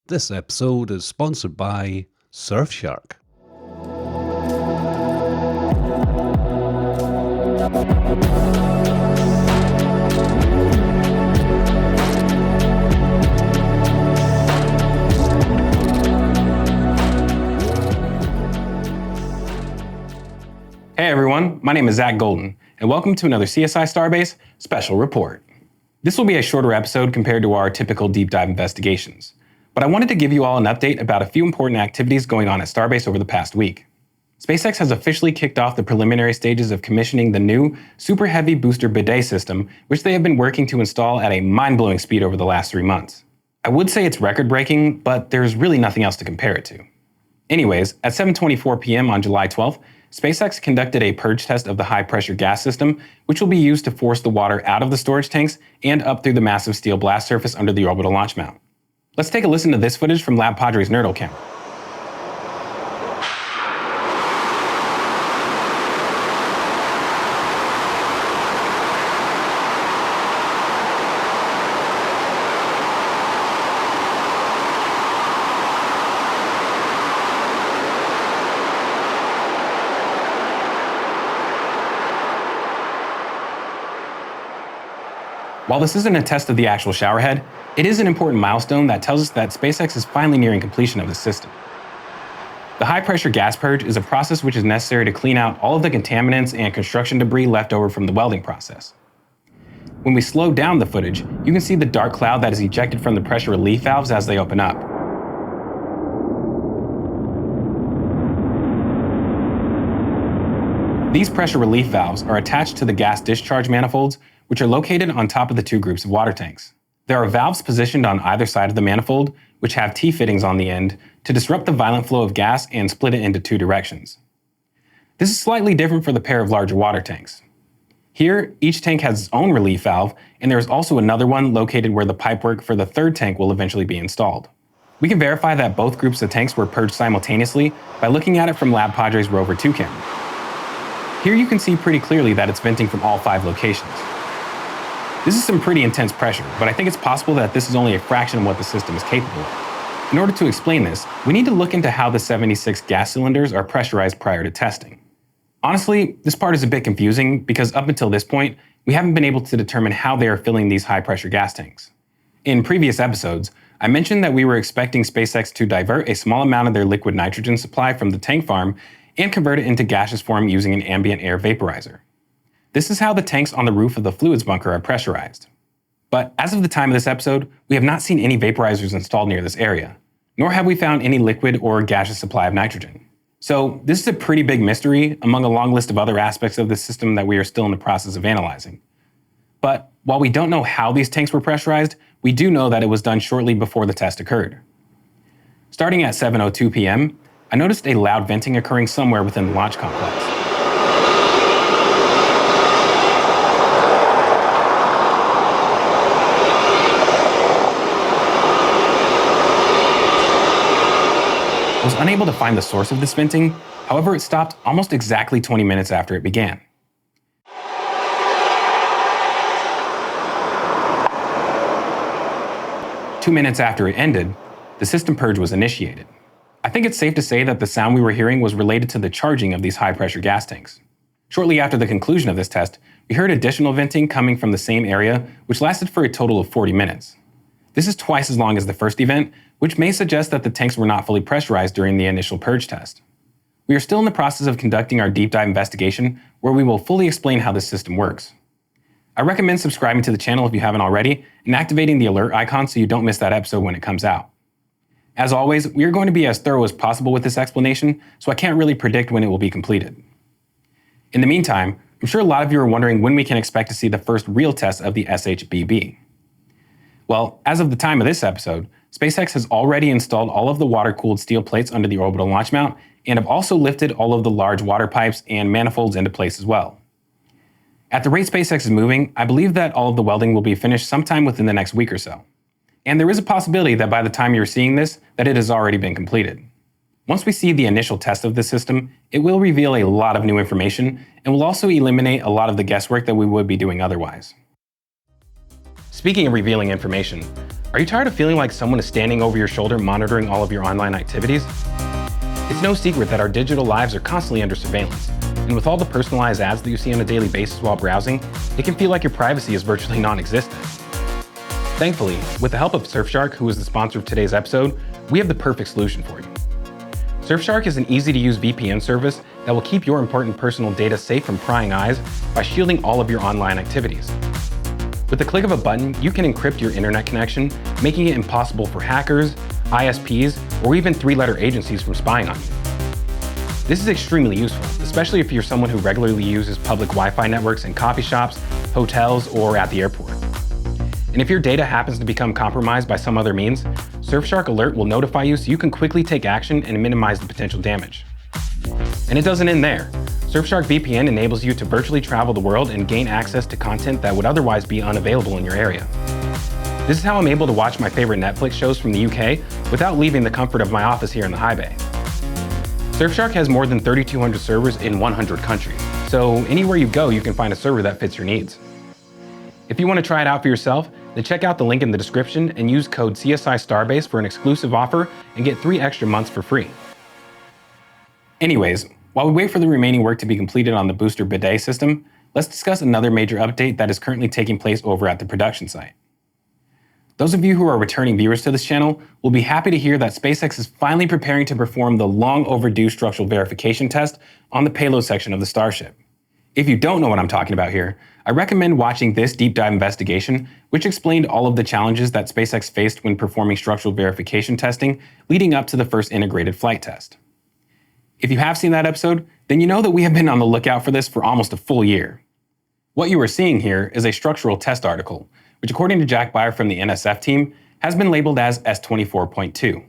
This episode is sponsored by Surfshark. Hey everyone, my name is Zach Golden, and welcome to another CSI Starbase special report. This will be a shorter episode compared to our typical deep dive investigations, but I wanted to give you all an update about a few important activities going on at Starbase over the past week. SpaceX has officially kicked off the preliminary stages of commissioning the new Super Heavy Booster Bidet system, which they have been working to install at a mind-blowing speed over the last 3 months. I would say it's record-breaking, but there's really nothing else to compare it to. Anyways, at 7:24 p.m. on July 12th, SpaceX conducted a purge test of the high-pressure gas system, which will be used to force the water out of the storage tanks and up through the massive steel blast surface under the orbital launch mount. Let's take a listen to this footage from LabPadre's Nerdle camera. While this isn't a test of the actual showerhead, it is an important milestone that tells us that SpaceX is finally nearing completion of the system. The high-pressure gas purge is a process which is necessary to clean out all of the contaminants and construction debris left over from the welding process. When we slow down the footage, you can see the dark cloud that is ejected from the pressure relief valves as they open up. These pressure relief valves are attached to the gas discharge manifolds, which are located on top of the two groups of water tanks. There are valves positioned on either side of the manifold, which have T-fittings on the end to disrupt the violent flow of gas and split it into two directions. This is slightly different for the pair of larger water tanks. Here, each tank has its own relief valve, and there is also another one located where the pipework for the third tank will eventually be installed. We can verify that both groups of tanks were purged simultaneously by looking at it from LabPadre's Rover 2 camera. Here you can see pretty clearly that it's venting from all 5 locations. This is some pretty intense pressure, but I think it's possible that this is only a fraction of what the system is capable of. In order to explain this, we need to look into how the 76 gas cylinders are pressurized prior to testing. Honestly, this part is a bit confusing because up until this point, we haven't been able to determine how they are filling these high-pressure gas tanks. In previous episodes, I mentioned that we were expecting SpaceX to divert a small amount of their liquid nitrogen supply from the tank farm and convert it into gaseous form using an ambient air vaporizer. This is how the tanks on the roof of the fluids bunker are pressurized. But as of the time of this episode, we have not seen any vaporizers installed near this area, nor have we found any liquid or gaseous supply of nitrogen. So this is a pretty big mystery among a long list of other aspects of the system that we are still in the process of analyzing. But while we don't know how these tanks were pressurized, we do know that it was done shortly before the test occurred. Starting at 7:02 p.m., I noticed a loud venting occurring somewhere within the launch complex. I was unable to find the source of this venting, however it stopped almost exactly 20 minutes after it began. Two minutes after it ended, the system purge was initiated. I think it's safe to say that the sound we were hearing was related to the charging of these high-pressure gas tanks. Shortly after the conclusion of this test, we heard additional venting coming from the same area, which lasted for a total of 40 minutes. This is twice as long as the first event, which may suggest that the tanks were not fully pressurized during the initial purge test. We are still in the process of conducting our deep dive investigation, where we will fully explain how this system works. I recommend subscribing to the channel if you haven't already, and activating the alert icon so you don't miss that episode when it comes out. As always, we are going to be as thorough as possible with this explanation, so I can't really predict when it will be completed. In the meantime, I'm sure a lot of you are wondering when we can expect to see the first real test of the SHBB. Well, as of the time of this episode, SpaceX has already installed all of the water-cooled steel plates under the orbital launch mount and have also lifted all of the large water pipes and manifolds into place as well. At the rate SpaceX is moving, I believe that all of the welding will be finished sometime within the next week or so. And there is a possibility that by the time you're seeing this, that it has already been completed. Once we see the initial test of the system, it will reveal a lot of new information and will also eliminate a lot of the guesswork that we would be doing otherwise. Speaking of revealing information, are you tired of feeling like someone is standing over your shoulder monitoring all of your online activities? It's no secret that our digital lives are constantly under surveillance, and with all the personalized ads that you see on a daily basis while browsing, it can feel like your privacy is virtually non-existent. Thankfully, with the help of Surfshark, who is the sponsor of today's episode, we have the perfect solution for you. Surfshark is an easy-to-use VPN service that will keep your important personal data safe from prying eyes by shielding all of your online activities. With the click of a button, you can encrypt your internet connection, making it impossible for hackers, ISPs, or even three-letter agencies from spying on you. This is extremely useful, especially if you're someone who regularly uses public Wi-Fi networks in coffee shops, hotels, or at the airport. And if your data happens to become compromised by some other means, Surfshark Alert will notify you so you can quickly take action and minimize the potential damage. And it doesn't end there. Surfshark VPN enables you to virtually travel the world and gain access to content that would otherwise be unavailable in your area. This is how I'm able to watch my favorite Netflix shows from the UK without leaving the comfort of my office here in the Highbay. Surfshark has more than 3,200 servers in 100 countries, so anywhere you go you can find a server that fits your needs. If you want to try it out for yourself, then check out the link in the description and use code CSI Starbase for an exclusive offer and get 3 extra months for free. Anyways, while we wait for the remaining work to be completed on the booster bidet system, let's discuss another major update that is currently taking place over at the production site. Those of you who are returning viewers to this channel will be happy to hear that SpaceX is finally preparing to perform the long overdue structural verification test on the payload section of the Starship. If you don't know what I'm talking about here, I recommend watching this deep dive investigation, which explained all of the challenges that SpaceX faced when performing structural verification testing leading up to the first integrated flight test. If you have seen that episode, then you know that we have been on the lookout for this for almost a full year. What you are seeing here is a structural test article, which according to Jack Beyer from the NSF team, has been labeled as S24.2.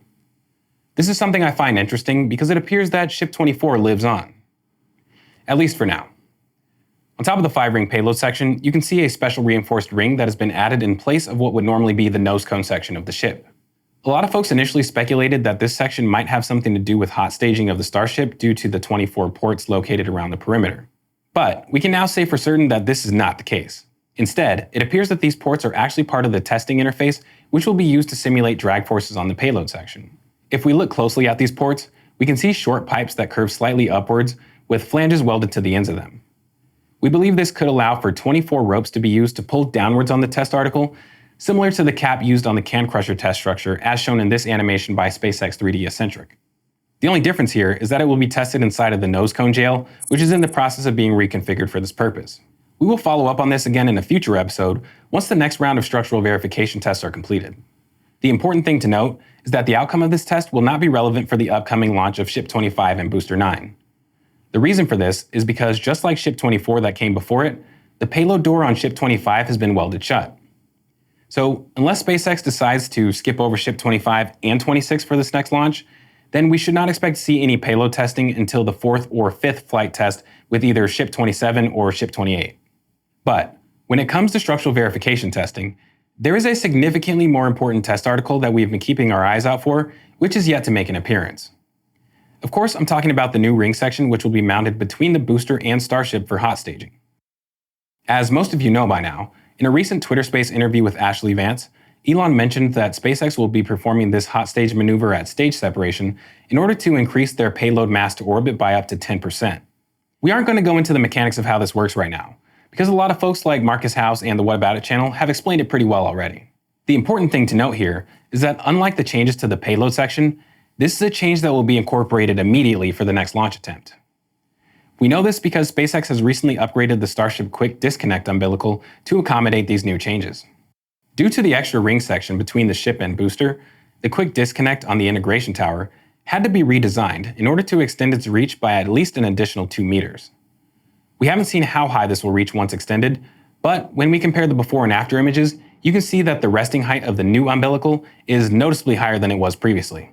This is something I find interesting because it appears that Ship 24 lives on. At least for now. On top of the 5-ring payload section, you can see a special reinforced ring that has been added in place of what would normally be the nose cone section of the ship. A lot of folks initially speculated that this section might have something to do with hot staging of the Starship due to the 24 ports located around the perimeter. But we can now say for certain that this is not the case. Instead, it appears that these ports are actually part of the testing interface, which will be used to simulate drag forces on the payload section. If we look closely at these ports, we can see short pipes that curve slightly upwards with flanges welded to the ends of them. We believe this could allow for 24 ropes to be used to pull downwards on the test article, similar to the cap used on the Can Crusher test structure as shown in this animation by SpaceX 3D Eccentric. The only difference here is that it will be tested inside of the nose cone jail, which is in the process of being reconfigured for this purpose. We will follow up on this again in a future episode once the next round of structural verification tests are completed. The important thing to note is that the outcome of this test will not be relevant for the upcoming launch of Ship 25 and Booster 9. The reason for this is because just like Ship 24 that came before it, the payload door on Ship 25 has been welded shut. So unless SpaceX decides to skip over Ship 25 and 26 for this next launch, then we should not expect to see any payload testing until the 4th or 5th flight test with either Ship 27 or Ship 28. But when it comes to structural verification testing, there is a significantly more important test article that we've been keeping our eyes out for, which is yet to make an appearance. Of course, I'm talking about the new ring section, which will be mounted between the booster and Starship for hot staging. As most of you know by now, in a recent Twitter Space interview with Ashley Vance, Elon mentioned that SpaceX will be performing this hot stage maneuver at stage separation in order to increase their payload mass to orbit by up to 10%. We aren't going to go into the mechanics of how this works right now, because a lot of folks like Marcus House and the What About It channel have explained it pretty well already. The important thing to note here is that unlike the changes to the payload section, this is a change that will be incorporated immediately for the next launch attempt. We know this because SpaceX has recently upgraded the Starship Quick Disconnect umbilical to accommodate these new changes. Due to the extra ring section between the ship and booster, the Quick Disconnect on the integration tower had to be redesigned in order to extend its reach by at least an additional 2 meters. We haven't seen how high this will reach once extended, but when we compare the before and after images, you can see that the resting height of the new umbilical is noticeably higher than it was previously.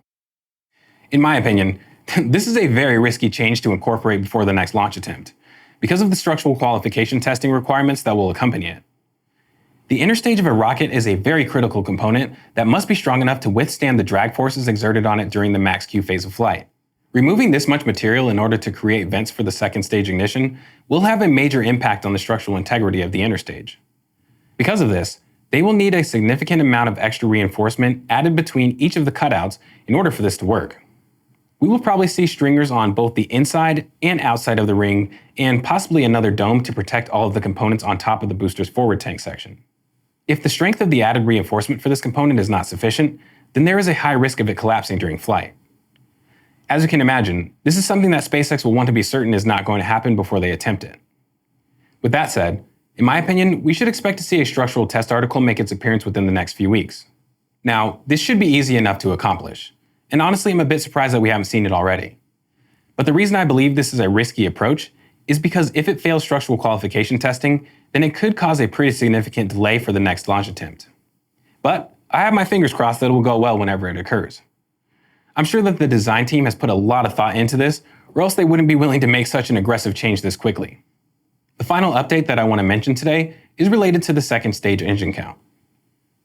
In my opinion, this is a very risky change to incorporate before the next launch attempt, because of the structural qualification testing requirements that will accompany it. The interstage of a rocket is a very critical component that must be strong enough to withstand the drag forces exerted on it during the max Q phase of flight. Removing this much material in order to create vents for the second stage ignition will have a major impact on the structural integrity of the interstage. Because of this, They will need a significant amount of extra reinforcement added between each of the cutouts in order for this to work. We will probably see stringers on both the inside and outside of the ring, and possibly another dome to protect all of the components on top of the booster's forward tank section. If the strength of the added reinforcement for this component is not sufficient, then there is a high risk of it collapsing during flight. As you can imagine, this is something that SpaceX will want to be certain is not going to happen before they attempt it. With that said, in my opinion, we should expect to see a structural test article make its appearance within the next few weeks. Now, this should be easy enough to accomplish, and honestly I'm a bit surprised that we haven't seen it already. But the reason I believe this is a risky approach is because if it fails structural qualification testing, then it could cause a pretty significant delay for the next launch attempt. But I have my fingers crossed that it will go well whenever it occurs. I'm sure that the design team has put a lot of thought into this, or else they wouldn't be willing to make such an aggressive change this quickly. The final update that I want to mention today is related to the second stage engine count.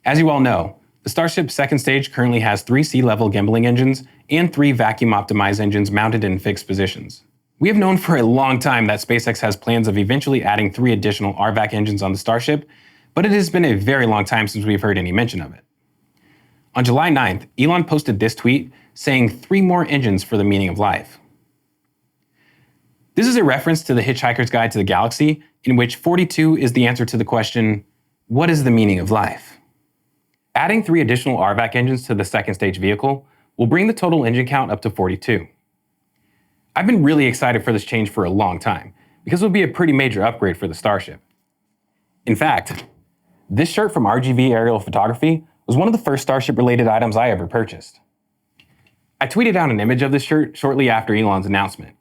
As you all know, the Starship second stage currently has 3 sea-level gimbaling engines and 3 vacuum-optimized engines mounted in fixed positions. We have known for a long time that SpaceX has plans of eventually adding 3 additional RVAC engines on the Starship, but it has been a very long time since we've heard any mention of it. On July 9th, Elon posted this tweet saying 3 more engines for the meaning of life. This is a reference to the Hitchhiker's Guide to the Galaxy, in which 42 is the answer to the question, what is the meaning of life? Adding 3 additional RVAC engines to the second stage vehicle will bring the total engine count up to 42. I've been really excited for this change for a long time, because it will be a pretty major upgrade for the Starship. In fact, this shirt from RGV Aerial Photography was one of the first Starship-related items I ever purchased. I tweeted out an image of this shirt shortly after Elon's announcement,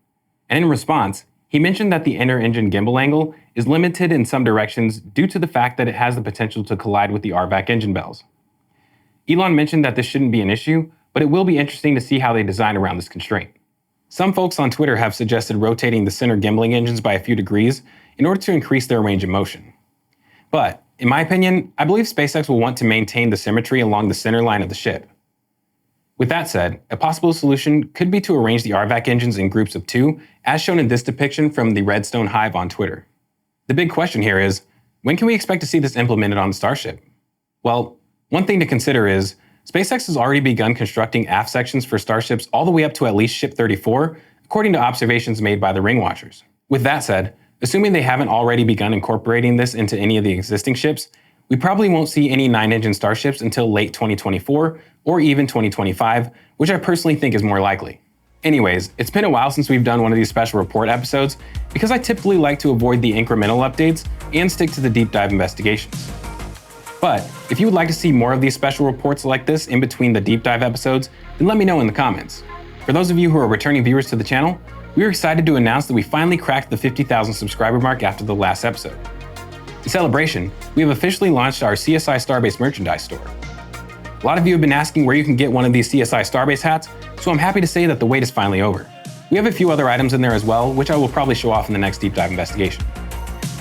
and in response, he mentioned that the inner engine gimbal angle is limited in some directions due to the fact that it has the potential to collide with the RVAC engine bells. Elon mentioned that this shouldn't be an issue, but it will be interesting to see how they design around this constraint. Some folks on Twitter have suggested rotating the center gimbaling engines by a few degrees in order to increase their range of motion. But, in my opinion, I believe SpaceX will want to maintain the symmetry along the center line of the ship. With that said, a possible solution could be to arrange the RVAC engines in groups of 2, as shown in this depiction from the Redstone Hive on Twitter. The big question here is, when can we expect to see this implemented on the Starship? Well, one thing to consider is, SpaceX has already begun constructing aft sections for Starships all the way up to at least Ship 34, according to observations made by the Ring Watchers. With that said, assuming they haven't already begun incorporating this into any of the existing ships, we probably won't see any 9-engine Starships until late 2024 or even 2025, which I personally think is more likely. Anyways, it's been a while since we've done one of these special report episodes because I typically like to avoid the incremental updates and stick to the deep dive investigations. But if you would like to see more of these special reports like this in between the deep dive episodes, then let me know in the comments. For those of you who are returning viewers to the channel, we are excited to announce that we finally cracked the 50,000 subscriber mark after the last episode. In celebration, we have officially launched our CSI Starbase merchandise store. A lot of you have been asking where you can get one of these CSI Starbase hats, so I'm happy to say that the wait is finally over. We have a few other items in there as well, which I will probably show off in the next deep dive investigation.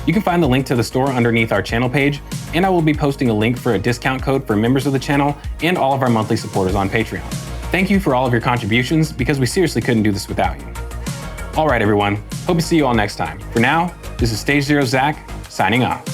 You can find the link to the store underneath our channel page, and I will be posting a link for a discount code for members of the channel and all of our monthly supporters on Patreon. Thank you for all of your contributions, because we seriously couldn't do this without you. Alright everyone, hope to see you all next time. For now, this is Stage Zero Zach, signing off.